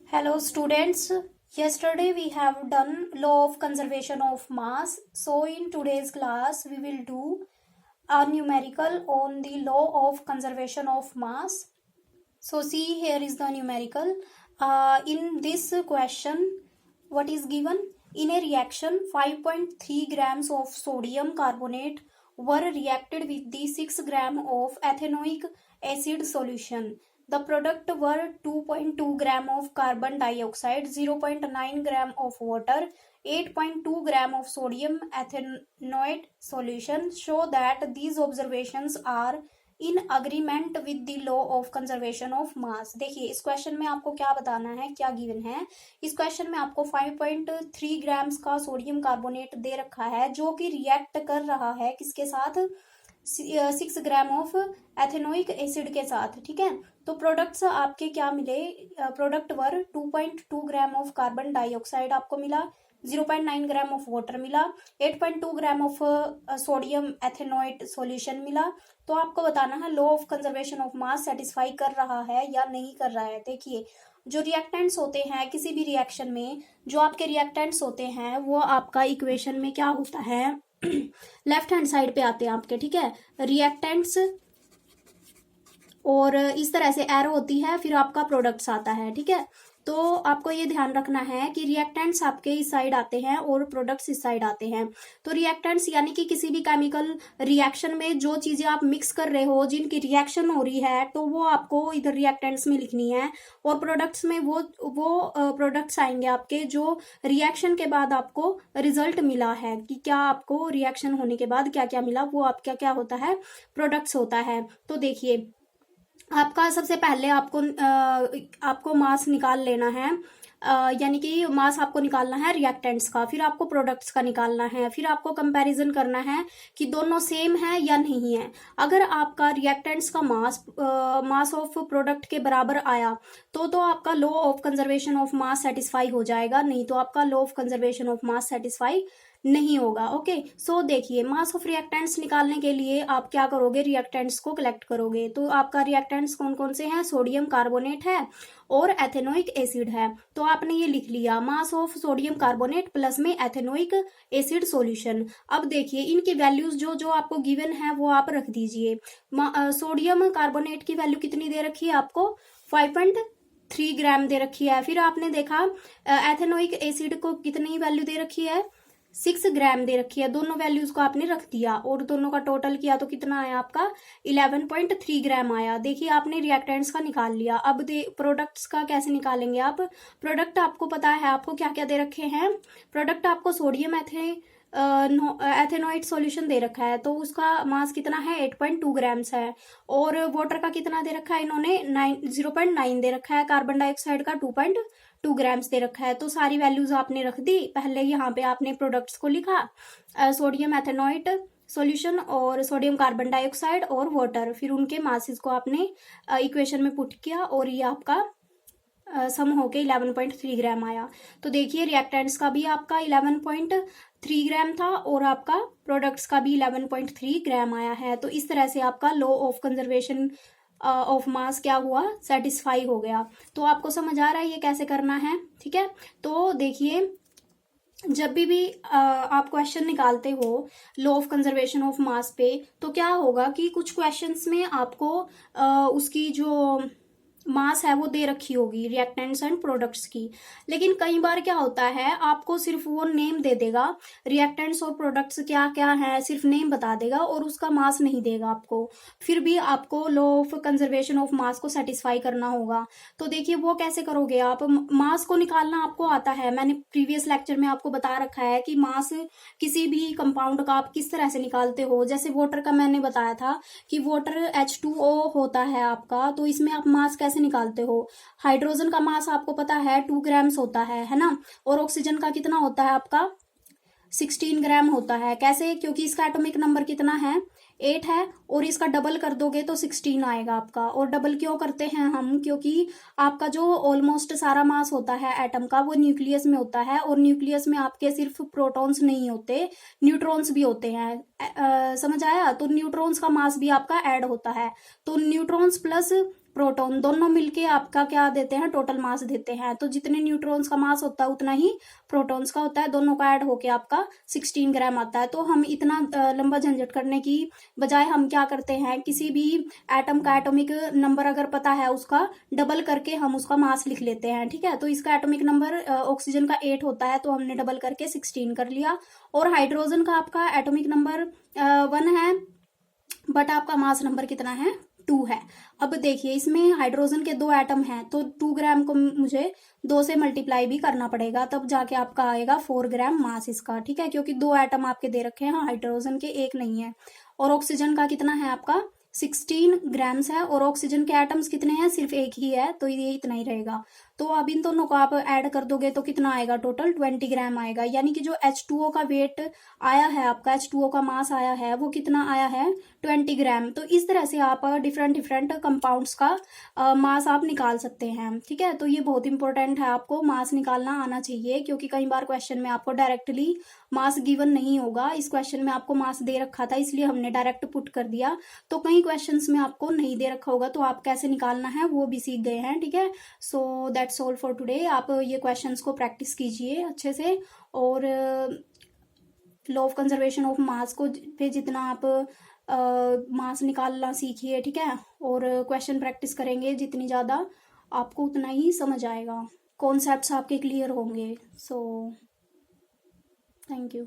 Hello students, yesterday we have done law of conservation of mass. So in today's class we will do a numerical on the law of conservation of mass. So see, here is the numerical. In this question, what is given? In a reaction, 5.3 grams of sodium carbonate were reacted with the 6 gram of ethanoic acid solution. The product were 2.2 gram of carbon dioxide, 0.9 gram of water, 8.2 gram of sodium ethanoate solution. Show that these observations are in agreement with the law of conservation of mass. देखिए इस question में आपको क्या बताना है, क्या given है। इस क्वेश्चन में आपको 5.3 ग्राम्स का सोडियम कार्बोनेट दे रखा है जो कि रिएक्ट कर रहा है किसके साथ, 6 ग्राम ऑफ एथेनोइक एसिड के साथ। ठीक है, तो प्रोडक्ट्स आपके क्या मिले, product were 2.2 gram of carbon dioxide आपको मिला, 0.9 ग्राम ऑफ वाटर मिला, 8.2 gram of sodium ethanoate solution मिला। तो आपको बताना है law of conservation of mass satisfy कर रहा है या नहीं कर रहा है। देखिए जो रिएक्टेंट्स होते हैं किसी भी रिएक्शन में, जो आपके रिएक्टेंट्स होते हैं वो आपका इक्वेशन में क्या होता है, लेफ्ट हैंड साइड पे आते हैं आपके। ठीक है, रिएक्टेंट्स और इस तरह से एरो होती है, फिर आपका प्रोडक्ट्स आता है। ठीक है, तो आपको ये ध्यान रखना है कि रिएक्टेंट्स आपके इस साइड आते हैं और प्रोडक्ट्स इस साइड आते हैं। तो रिएक्टेंट्स यानी कि किसी भी केमिकल रिएक्शन में जो चीजें आप मिक्स कर रहे हो, जिनकी रिएक्शन हो रही है, तो वो आपको इधर रिएक्टेंट्स में लिखनी है। और प्रोडक्ट्स में वो प्रोडक्ट्स आएंगे आपके जो रिएक्शन के बाद आपको रिजल्ट मिला है कि क्या आपको रिएक्शन होने के बाद क्या क्या मिला, वो आपका क्या होता है, प्रोडक्ट्स होता है। तो देखिए आपका सबसे पहले आपको मास निकाल लेना है, यानी कि मास आपको निकालना है रिएक्टेंट्स का, फिर आपको प्रोडक्ट्स का निकालना है, फिर आपको कंपैरिजन करना है कि दोनों सेम है या नहीं है। अगर आपका रिएक्टेंट्स का मास ऑफ प्रोडक्ट के बराबर आया तो आपका law of conservation of mass satisfy हो जाएगा, नहीं तो आपका law of conservation of mass satisfy नहीं होगा। ओके, सो देखिए मास ऑफ रिएक्टेंट्स निकालने के लिए आप क्या करोगे, रिएक्टेंट्स को कलेक्ट करोगे। तो आपका रिएक्टेंट्स कौन कौन से हैं, सोडियम कार्बोनेट है और एथेनोइक एसिड है। तो आपने ये लिख लिया mass of sodium carbonate plus में एथेनोइक एसिड सॉल्यूशन। अब देखिए इनकी वैल्यूज जो आपको गिवन है वो आप रख दीजिए। सोडियम कार्बोनेट की वैल्यू कितनी दे रखी है आपको, 5.3 ग्राम दे रखी है। फिर आपने देखा एथेनोइक एसिड को कितनी वैल्यू दे रखी है, 6 ग्राम दे रखी है। दोनों वैल्यूज को आपने रख दिया और दोनों का टोटल किया तो कितना आया आपका, 11.3 ग्राम आया। देखिए आपने रिएक्टेंट्स का निकाल लिया। अब प्रोडक्ट्स का कैसे निकालेंगे आप, प्रोडक्ट आपको पता है आपको क्या क्या दे रखे हैं, प्रोडक्ट आपको सोडियम एथेनोइट सॉल्यूशन दे रखा है, तो उसका मास कितना है, 8.2 ग्राम्स है। और वाटर का कितना दे रखा है इन्होंने, 0.9 दे रखा है। कार्बन डाइऑक्साइड का 2.2 ग्राम्स दे रखा है। तो सारी वैल्यूज आपने रख दी। पहले यहाँ पे आपने प्रोडक्ट्स को लिखा, सोडियम एथेनोइट सॉल्यूशन और सोडियम कार्बन डाइऑक्साइड और वाटर, फिर उनके मासेस को आपने इक्वेशन में पुट किया और ये आपका सम होके 11.3 ग्राम आया। तो देखिए रिएक्टेंट्स का भी आपका 11.3 ग्राम था और आपका प्रोडक्ट्स का भी 11.3 ग्राम आया है। तो इस तरह से आपका law of conservation of mass क्या हुआ, सेटिस्फाई हो गया। तो आपको समझ आ रहा है ये कैसे करना है। ठीक है, तो देखिए जब भी आप क्वेश्चन निकालते हो law of conservation of mass पे, तो क्या होगा कि कुछ क्वेश्चंस में आपको उसकी जो मास है वो दे रखी होगी रिएक्टेंट्स एंड प्रोडक्ट्स की, लेकिन कई बार क्या होता है आपको सिर्फ वो नेम दे देगा, रिएक्टेंट्स और प्रोडक्ट्स क्या क्या है सिर्फ नेम बता देगा और उसका मास नहीं देगा आपको। फिर भी आपको law of conservation of mass को सेटिस्फाई करना होगा। तो देखिए वो कैसे करोगे आप, मास को निकालना आपको आता है, मैंने प्रीवियस लेक्चर में आपको बता रखा है कि मास किसी भी कंपाउंड का आप किस तरह से निकालते हो। जैसे वाटर का मैंने बताया था कि वाटर H2O होता है आपका, तो इसमें आप मास कैसे निकालते हो। हाइड्रोजन का मास आपको पता है 2 ग्राम्स होता है ना, और ऑक्सीजन का कितना होता है आपका 16 ग्राम होता है। कैसे, क्योंकि इसका एटॉमिक नंबर कितना है, 8 है, और इसका डबल कर दोगे तो 16 आएगा आपका। और डबल क्यों करते हैं हम, क्योंकि आपका जो ऑलमोस्ट सारा मास होता है एटम का वो न्यूक्लियस में होता है, और न्यूक्लियस में आपके सिर्फ प्रोटॉन्स नहीं होते, न्यूट्रॉन्स भी होते हैं। समझ आया, तो न्यूट्रॉन्स का मास भी आपका ऐड होता है। तो न्यूट्रॉन्स प्लस प्रोटॉन, दोनों मिलके आपका क्या देते हैं, टोटल मास देते हैं। तो जितने न्यूट्रॉन्स का मास होता है उतना ही प्रोटॉन्स का होता है, दोनों का ऐड होके आपका 16 ग्राम आता है। तो हम इतना लंबा झंझट करने की बजाय हम क्या करते हैं, किसी भी एटम का एटॉमिक नंबर अगर पता है उसका डबल करके हम उसका मास लिख लेते हैं, ठीक है। तो इसका एटॉमिक नंबर ऑक्सीजन का 8 होता है, तो हमने डबल करके 16 कर लिया। और हाइड्रोजन का आपका एटॉमिक नंबर 1 है, बट आपका मास नंबर कितना है, 2 है। अब देखिए इसमें हाइड्रोजन के 2 एटम हैं, तो 2 ग्राम को मुझे 2 से मल्टीप्लाई भी करना पड़ेगा, तब जाके आपका आएगा 4 ग्राम मास इसका, ठीक है, क्योंकि 2 एटम आपके दे रखे हैं हाइड्रोजन के, एक नहीं है। और ऑक्सीजन का कितना है आपका 16 ग्राम्स है, और ऑक्सीजन के एटम्स कितने हैं, सिर्फ एक ही है, तो ये इतना ही रहेगा। तो अब इन दोनों को आप ऐड कर दोगे तो कितना आएगा, टोटल 20 ग्राम आएगा। यानी कि जो H2O का वेट आया है आपका, H2O का मास आया है, वो कितना आया है, 20 ग्राम। तो इस तरह से आप डिफरेंट डिफरेंट कंपाउंड्स का मास आप निकाल सकते हैं, ठीक है। तो ये बहुत इंपॉर्टेंट है, आपको मास निकालना आना चाहिए, क्योंकि कई बार क्वेश्चन में आपको डायरेक्टली मास गिवन नहीं होगा। इस क्वेश्चन में आपको मास दे रखा था, इसलिए हमने डायरेक्ट पुट कर दिया। तो कई क्वेश्चंस में आपको नहीं दे रखा होगा, तो आप कैसे निकालना है वो भी सीख गए हैं, ठीक है। So that's all for today. आप ये क्वेश्चंस को प्रैक्टिस कीजिए अच्छे से, और law of conservation of mass को पे जितना आप मास निकालना सीखिए, ठीक है। और क्वेश्चन प्रैक्टिस करेंगे जितनी ज़्यादा, आपको उतना ही समझ आएगा, कॉन्सेप्ट्स आपके क्लियर होंगे। So thank you.